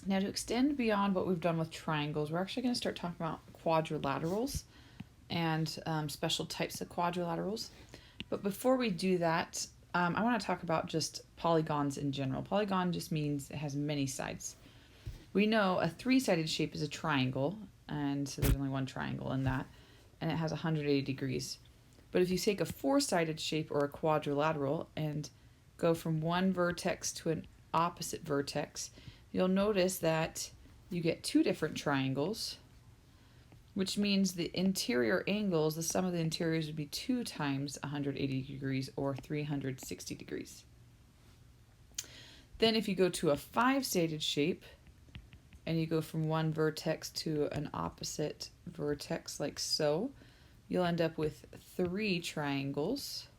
Now, to extend beyond what we've done with triangles, we're actually going to start talking about quadrilaterals and special types of quadrilaterals. But before we do that, I want to talk about just polygons in general. Polygon just means it has many sides. We know a three-sided shape is a triangle, and so there's only one triangle in that, and it has 180 degrees. But if you take a four-sided shape or a quadrilateral and go from one vertex to an opposite vertex, you'll notice that you get two different triangles, which means the interior angles, the sum of the interiors would be 2 times 180 degrees or 360 degrees. Then if you go to a five-sided shape and you go from one vertex to an opposite vertex like so, you'll end up with 3 triangles.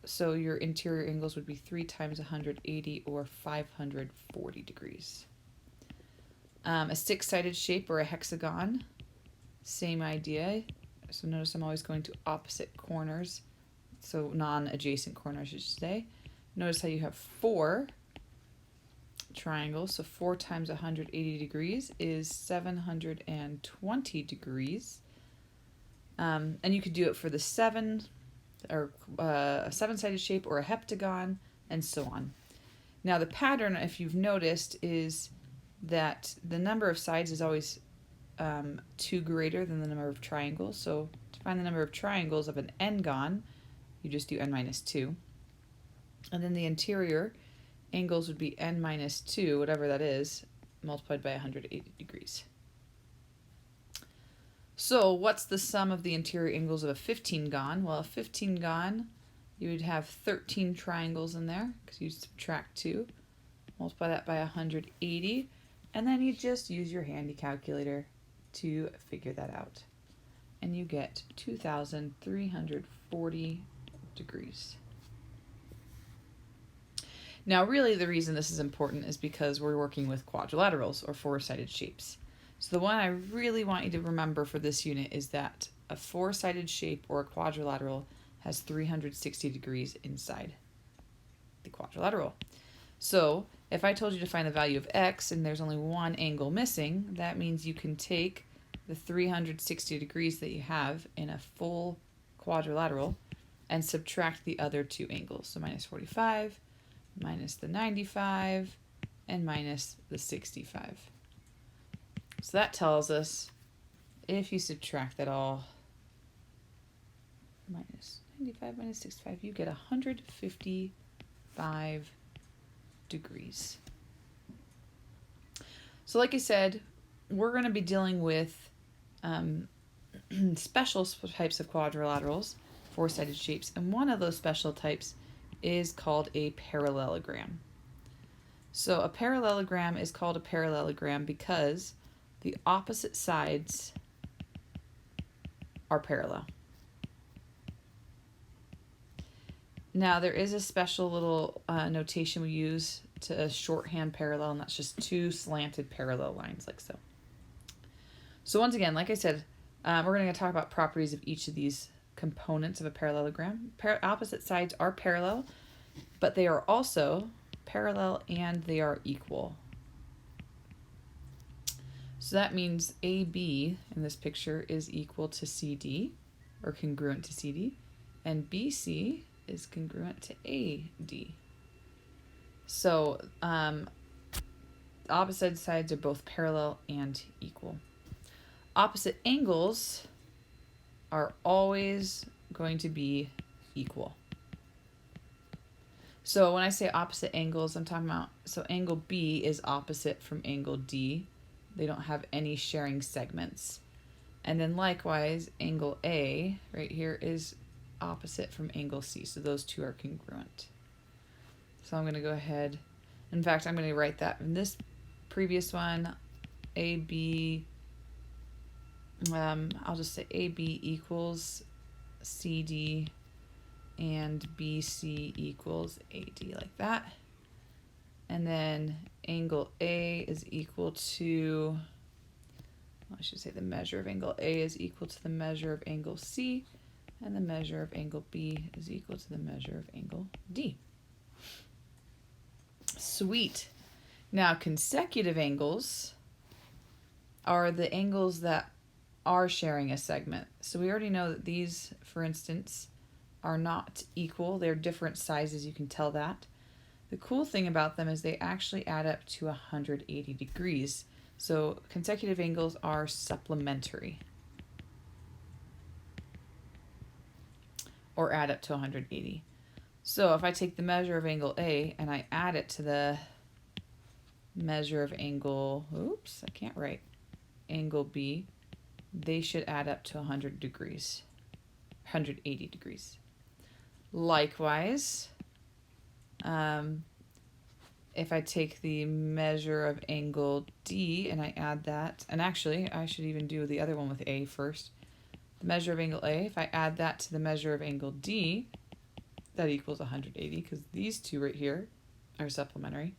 So your interior angles would be 3 times 180 or 540 degrees. A six-sided shape or a hexagon, same idea. So notice I'm always going to opposite corners, so non-adjacent corners, I should say. Notice how you have 4 triangles, so 4 times 180 degrees is 720 degrees. And you could do it for the 7 or a 7-sided shape or a heptagon, and so on. Now the pattern, if you've noticed, is that the number of sides is always 2 greater than the number of triangles. So to find the number of triangles of an n-gon, you just do n minus 2. And then the interior angles would be n minus 2, whatever that is, multiplied by 180 degrees. So what's the sum of the interior angles of a 15-gon? Well, a 15-gon, you would have 13 triangles in there because you subtract 2, multiply that by 180, and then you just use your handy calculator to figure that out. And you get 2,340 degrees. Now, really, the reason this is important is because we're working with quadrilaterals or four-sided shapes. So the one I really want you to remember for this unit is that a four-sided shape or a quadrilateral has 360 degrees inside the quadrilateral. So if I told you to find the value of x and there's only one angle missing, that means you can take the 360 degrees that you have in a full quadrilateral and subtract the other 2 angles. So minus 45, minus the 95, and minus the 65. So that tells us if you subtract that all, minus 95 minus 65, you get 155 degrees. So like I said, we're going to be dealing with special types of quadrilaterals, four-sided shapes, and one of those special types is called a parallelogram. So a parallelogram is called a parallelogram because the opposite sides are parallel. Now there is a special little notation we use to shorthand parallel, and that's just 2 slanted parallel lines like so. So once again, like I said, we're going to talk about properties of each of these components of a parallelogram. Opposite sides are parallel, but they are also parallel and they are equal. So that means AB in this picture is equal to CD, or congruent to CD, and BC is congruent to AD. So opposite sides are both parallel and equal. Opposite angles are always going to be equal. So when I say opposite angles, I'm talking about, so angle B is opposite from angle D. They don't have any sharing segments. And then likewise, angle A right here is opposite from angle C. So those two are congruent. So I'm going to go ahead. In fact, I'm going to write that in this previous one, AB, I'll just say AB equals CD and BC equals AD like that. And then angle A is equal to, well, I should say the measure of angle A is equal to the measure of angle C, and the measure of angle B is equal to the measure of angle D. Sweet. Now, consecutive angles are the angles that are sharing a segment. So we already know that these, for instance, are not equal. They're different sizes, you can tell that. The cool thing about them is they actually add up to 180 degrees. So consecutive angles are supplementary, or add up to 180. So if I take the measure of angle A and I add it to the measure of angle, oops, I can't write, angle B, they should add up to 100 degrees, 180 degrees. Likewise, if I take the measure of angle D and I add that, and actually I should even do the other one with A first. The measure of angle A, if I add that to the measure of angle D, that equals 180 because these two right here are supplementary.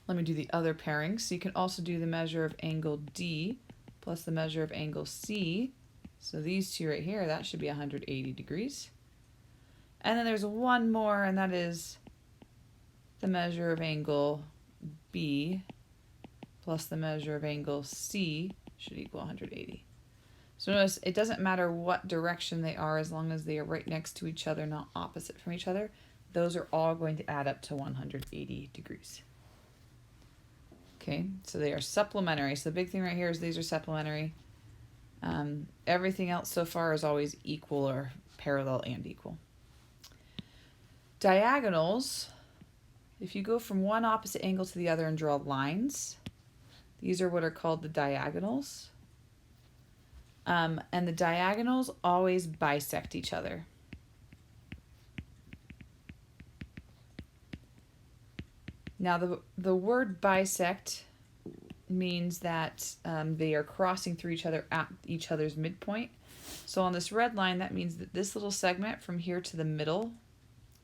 Let me do the other pairing. So you can also do the measure of angle D plus the measure of angle C. So these two right here, that should be 180 degrees. And then there's one more, and that is the measure of angle B plus the measure of angle C should equal 180. So notice it doesn't matter what direction they are as long as they are right next to each other, not opposite from each other. Those are all going to add up to 180 degrees. Okay, so they are supplementary. So the big thing right here is these are supplementary. Everything else so far is always equal or parallel and equal. Diagonals, if you go from one opposite angle to the other and draw lines, these are what are called the diagonals. And the diagonals always bisect each other. Now the word bisect means that they are crossing through each other at each other's midpoint. So on this red line, that means that this little segment from here to the middle,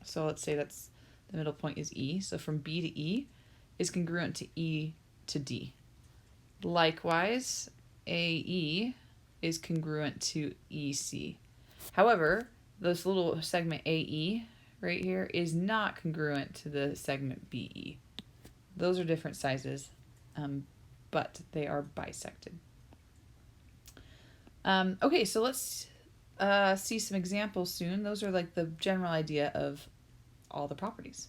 so let's say that's the middle point is E, so from B to E is congruent to E to D. Likewise, AE is congruent to EC. However, this little segment AE right here is not congruent to the segment BE. Those are different sizes, but they are bisected. Okay, so let's see some examples soon. Those are like the general idea of all the properties.